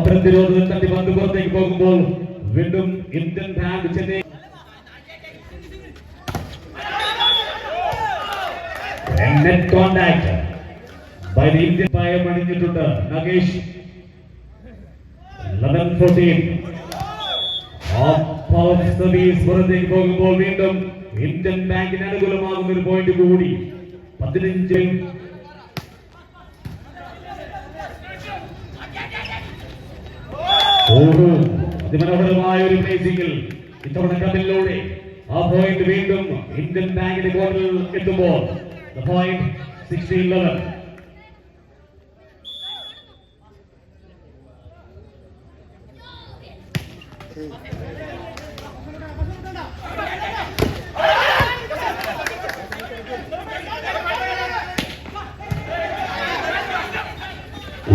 പ്രതിരോധത്തിൽ തട്ടി പന്ത് പുറത്തേക്ക് പോകുമ്പോൾ വീണ്ടും Indian bank Chennai net contact by the Indian പായം അണിഞ്ഞിട്ടുണ്ട് നഗേഷ്. 11-14 സർവീസ് പുറത്തേക്ക് പോകുമ്പോൾ വീണ്ടും ഇന്ത്യൻ ബാങ്കിന് അനുകൂലമാകുന്ന ഒരു പോയിന്റ് കൂടി. 15 അതിമനോഹരമായ ഒരു പ്ലേസിംഗിൽ ഇത്തവണ കമ്പിലൂടെ ആ പോയിന്റ് വീണ്ടും ഇന്ത്യൻ ബാങ്കിന്റെ കോർട്ടിൽ എത്തുമ്പോൾ point 16-11.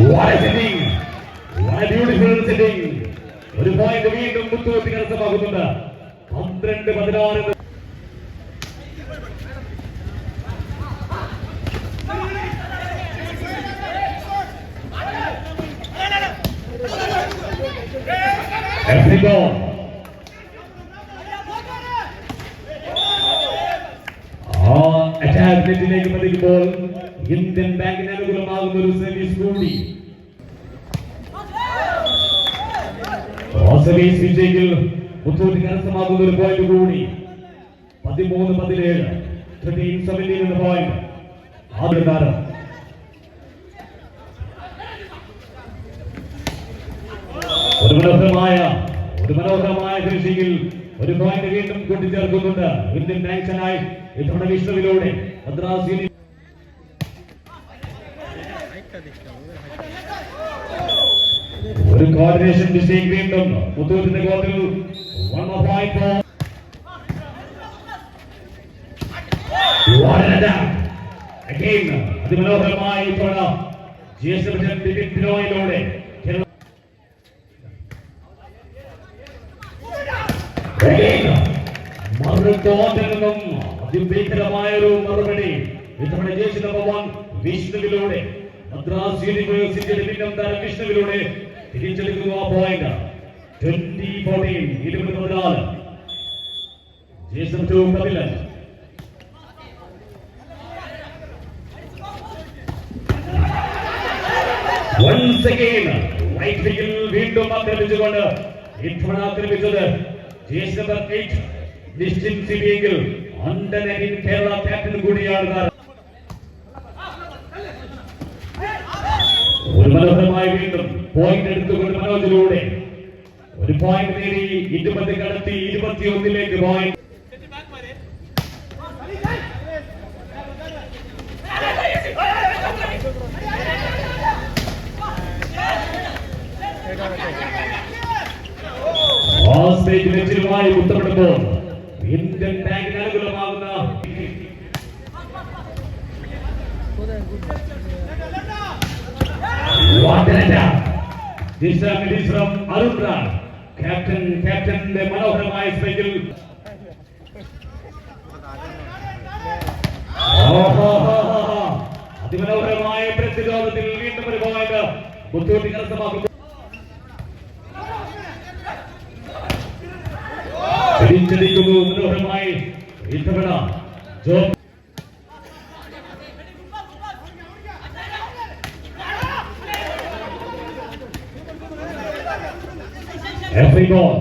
What a setting! What a beautiful setting! ഒരു പോയിന്റ് വീണ്ടും മുത്തുകുത്തി കരസ്ഥമാക്കുന്നുണ്ട്. 12-16. അറ്റാക്കിലേക്ക് പതിക്കുമ്പോൾ ഇന്ത്യൻ ബാങ്കിന് അനുകൂലമാകുന്ന ഒരു സർവീസ് കൂടി. സർവീസ് വിജയിൽ മുത്തൂറ്റ് കരസ്ഥമാകുന്ന ഒരു പോയിന്റ് കൂടി. 13-17. 13-17 എന്ന പോയിന്റ്. ആദ്യ താരം ഒരു മനോഹരമായ ഫിനിഷിംഗിൽ ഒരു പോയിന്റ് വീണ്ടും കൂട്ടിച്ചേർക്കുന്നുണ്ട് ഇന്ത്യൻ ബാങ്ക്സിനായി. ഇത്തവണ വിഷ്ണുവിലൂടെ മദ്രാസ് ഒരു കോർഡിനേഷൻ മിസ്റ്റേക്ക് വീണ്ടും മുത്തൂറ്റിന്റെ കോർട്ടിൽ. അതിമനോഹരമായ ഇത്തവണ ജിഎസ്ഡിയിലൂടെ മറുതോറ്റെന്നും അതിഭീകരമായ ഒരു മറുപടി ഇത്തവണ ജേഴ്സി നമ്പർ 1 വിഷ്ണുവിലൂടെ മദ്രാസ് യൂണിവേഴ്സിറ്റിയുടെ പിന്നം താരം വിഷ്ണുവിലൂടെ തിരിച്ചെടുക്കുന്നു ആ point. 20-14. 20-14. Jason 2 Kapilan. Once again right field വീണ്ടും ആക്രമിച്ചുകൊണ്ട് ഇത്തവണ ആക്രമിച്ചത് ജേഴ്സി നമ്പർ 8 നിശ്ചിൻ സിബിയെങ്കിൽ അണ്ടർ 19 കേരള ക്യാപ്റ്റൻ കൂടിയാണ്. ഒരു മനോഹരമായി വീണ്ടും പോയിന്റ് എടുത്തുകൊണ്ട് മനോജിലൂടെ ഒരു പോയിന്റ് നേടി 20 കടത്തി 21 പോയിന്റ്. ായി മുത്തപ്പെടുമ്പോൾ ഇന്ത്യൻ ബാങ്കിന് അനുകൂലമാകുന്ന ക്യാപ്റ്റന്റെ മനോഹരമായ സ്പെയിൽ. അതിമനോഹരമായ പ്രതിരോധത്തിൽ വീണ്ടും ഒരു പോയിന്റ് മുത്തൂറ്റി കരസ്ഥമാക്കുന്നു. തിരിച്ചടിക്കുന്നു മനോഹരമായി ഇത്തവണ ജോ. Every ball.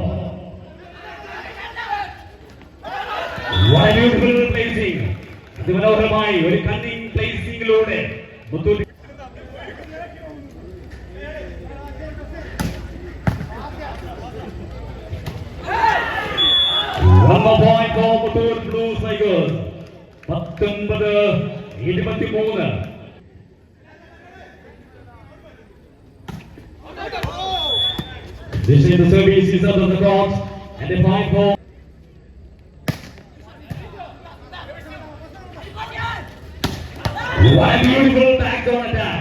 Wonderful placing. അതിമനോഹരമായി ഒരു cunning പ്ലേസിംഗിലൂടെ മുത്തൂറ്റി point for Muthoot Blue Tigers. 19-23. This is the service is out of the court and a point for what a beautiful backdoor attack.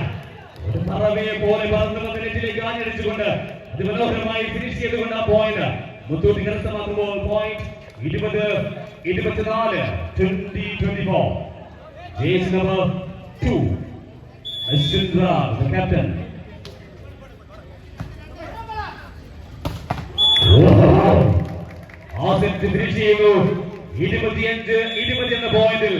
ഒരു പറവയെ പോലെ പറന്ന് നെറ്റിലേക്ക് ആഞ്ഞടിച്ചുകൊണ്ട് അതിമനോഹരമായി ഫിനിഷ് ചെയ്തുകൊണ്ട് ആ പോയിന്റ് മുത്തൂറ്റ് കരസ്ഥമാക്കുമ്പോൾ point 20-24. 20-24. Jersey number 2 Ashindra, the captain. ആ set finish ചെയ്യുന്നു 25-20 എന്ന പോയിന്റിൽ.